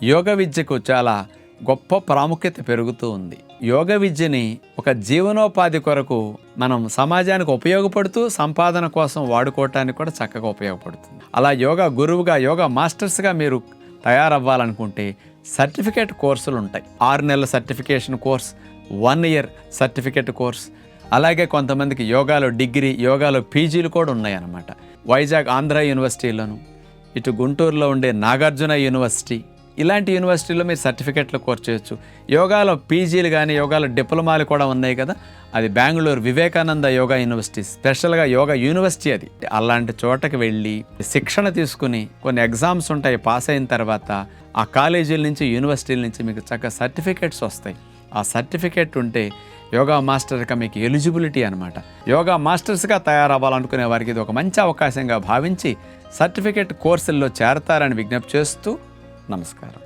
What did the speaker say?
యోగ విద్యకు చాలా గొప్ప ప్రాముఖ్యత పెరుగుతూ ఉంది. యోగ విద్యని ఒక జీవనోపాధి కొరకు మనం సమాజానికి ఉపయోగపడుతూ సంపాదన కోసం వాడుకోవటానికి కూడా చక్కగా ఉపయోగపడుతుంది. అలా యోగా గురువుగా, యోగా మాస్టర్స్గా మీరు తయారవ్వాలనుకుంటే సర్టిఫికేట్ కోర్సులు ఉంటాయి. 6 నెలల certification course, 1 year certificate course, అలాగే కొంతమందికి యోగాలో డిగ్రీ, యోగాలో పీజీలు కూడా ఉన్నాయన్నమాట. వైజాగ్ ఆంధ్ర యూనివర్సిటీలోను, ఇటు గుంటూరులో ఉండే నాగార్జున యూనివర్సిటీ, ఇలాంటి యూనివర్సిటీలో మీరు సర్టిఫికెట్లు కోర్స్ చేయొచ్చు. యోగాలో పీజీలు కానీ యోగాలో డిప్లొమాలు కూడా ఉన్నాయి కదా, అది బెంగళూరు వివేకానంద యోగా యూనివర్సిటీ, స్పెషల్గా యోగా యూనివర్సిటీ అది. అలాంటి చోటకి వెళ్ళి శిక్షణ తీసుకుని కొన్ని ఎగ్జామ్స్ ఉంటాయి, పాస్ అయిన తర్వాత ఆ కాలేజీల నుంచి, యూనివర్సిటీల నుంచి మీకు చక్కగా సర్టిఫికెట్స్ వస్తాయి. ఆ సర్టిఫికెట్ ఉంటే యోగా మాస్టర్గా మీకు ఎలిజిబిలిటీ అనమాట. యోగా మాస్టర్స్గా తయారవ్వాలనుకునే వారికి ఇది ఒక మంచి అవకాశంగా భావించి సర్టిఫికెట్ కోర్సుల్లో చేరతారని విజ్ఞప్తి చేస్తూ నమస్కారం.